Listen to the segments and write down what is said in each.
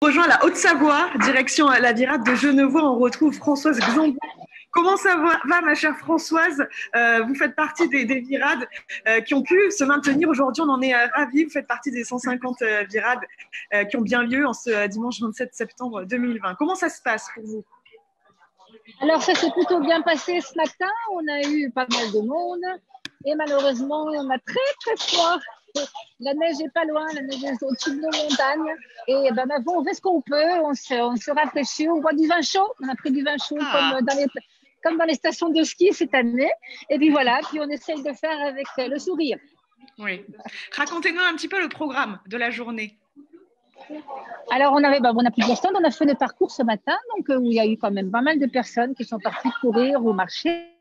rejoint la Haute-Savoie, direction la virade de Genevois. On retrouve Françoise Xambou. Comment ça va, ma chère Françoise? Vous faites partie des virades qui ont pu se maintenir. Aujourd'hui, on en est ravis. Vous faites partie des 150 virades qui ont bien lieu en ce dimanche 27 septembre 2020. Comment ça se passe pour vous? Alors, ça s'est plutôt bien passé ce matin. On a eu pas mal de monde. Et malheureusement, on a très, très froid. La neige n'est pas loin, la neige est au-dessus de nos montagnes. Et ben, on fait ce qu'on peut, on se rafraîchit, on boit du vin chaud. On a pris du vin chaud comme dans les stations de ski cette année. Et puis voilà, puis on essaye de faire avec le sourire. Oui. Racontez-nous un petit peu le programme de la journée. Alors, on a plusieurs stands. On a fait le parcours ce matin, donc où il y a eu quand même pas mal de personnes qui sont parties courir ou marcher.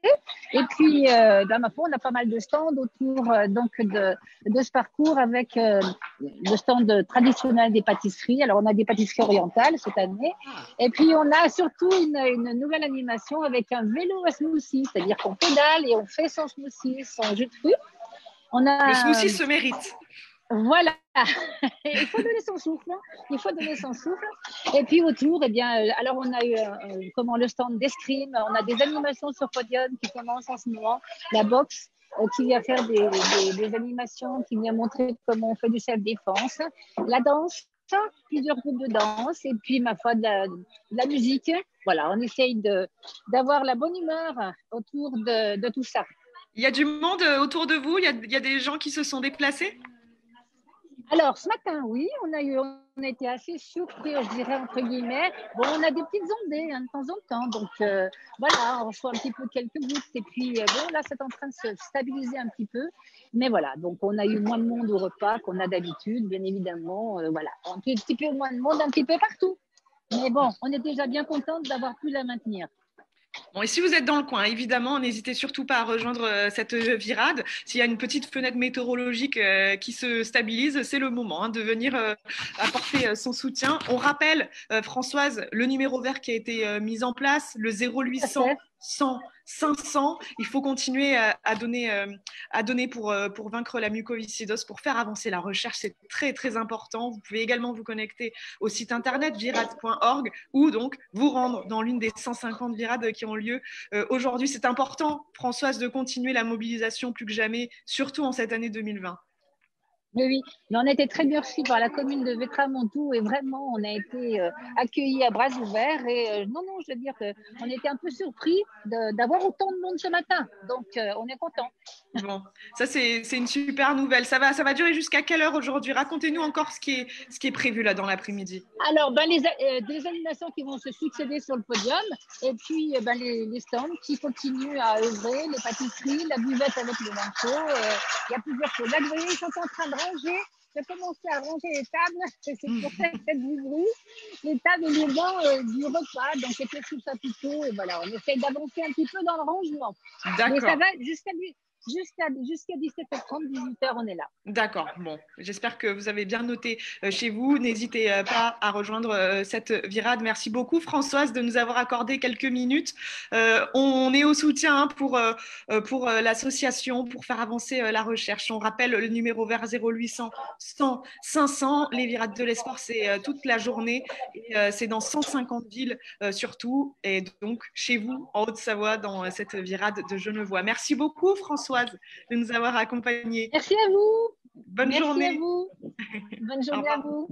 Et puis, ma foi, on a pas mal de stands autour de ce parcours avec le stand traditionnel des pâtisseries. Alors, on a des pâtisseries orientales cette année. Et puis, on a surtout une nouvelle animation avec un vélo à smoothie, c'est-à-dire qu'on pédale et on fait son smoothie, son jus de fruits. Le smoothie se mérite. Voilà, il faut donner son souffle. Il faut donner son souffle. Et puis autour, eh bien, alors on a eu le stand d'escrime. On a des animations sur podium qui commencent en ce moment. La boxe qui vient faire des animations, qui vient montrer comment on fait du self-défense. La danse, plusieurs groupes de danse. Et puis, ma foi, de la musique. Voilà, on essaye d'avoir la bonne humeur autour de tout ça. Il y a du monde autour de vous? Il y a des gens qui se sont déplacés? Alors, ce matin, oui, on a été assez surpris, je dirais, entre guillemets. Bon, on a des petites ondées de temps en temps. Donc, voilà, on reçoit un petit peu quelques gouttes. Et puis, bon, là, c'est en train de se stabiliser un petit peu. Mais voilà, donc on a eu moins de monde au repas qu'on a d'habitude, bien évidemment. Voilà, un petit peu moins de monde un petit peu partout. Mais bon, on est déjà bien contente d'avoir pu la maintenir. Bon, et si vous êtes dans le coin, évidemment, n'hésitez surtout pas à rejoindre cette virade. S'il y a une petite fenêtre météorologique qui se stabilise, c'est le moment de venir apporter son soutien. On rappelle, Françoise, le numéro vert qui a été mis en place, le 0800 100 500. Il faut continuer à donner pour vaincre la mucoviscidose, pour faire avancer la recherche. C'est très, très important. Vous pouvez également vous connecter au site internet virade.org ou donc vous rendre dans l'une des 150 virades qui ont lieu aujourd'hui. C'est important, Françoise, de continuer la mobilisation plus que jamais, surtout en cette année 2020. Oui, mais on a été très bien reçus par la commune de Vétramontou et vraiment, on a été accueillis à bras ouverts. Et non, je veux dire qu'on était un peu surpris d'avoir autant de monde ce matin. Donc, on est content. Bon, ça, c'est une super nouvelle. Ça va durer jusqu'à quelle heure aujourd'hui? Racontez-nous encore ce qui est prévu là dans l'après-midi. Alors, des animations qui vont se succéder sur le podium et puis les stands qui continuent à œuvrer, les pâtisseries, la buvette avec le vin chaud. Il y a plusieurs choses. Là, vous voyez, ils sont en train de ranger. J'ai commencé à ranger les tables, c'est pour ça que c'est du bruit. Les tables et les bancs du repas, donc c'était sous chapiteau. Et voilà, on essaie d'avancer un petit peu dans le rangement. D'accord. Mais ça va jusqu'à 17h30, 18h, on est là. D'accord, bon, j'espère que vous avez bien noté chez vous. N'hésitez pas à rejoindre cette virade. Merci beaucoup, Françoise, de nous avoir accordé quelques minutes. On est au soutien pour l'association, pour faire avancer la recherche. On rappelle le numéro vert 0800 100 500. Les virades de l'espoir, c'est toute la journée et c'est dans 150 villes surtout. Et donc, chez vous, en Haute-Savoie, dans cette virade de Genevois. Merci beaucoup, Françoise, de nous avoir accompagnés. Merci à vous. Bonne journée. Merci à vous. Bonne journée à vous.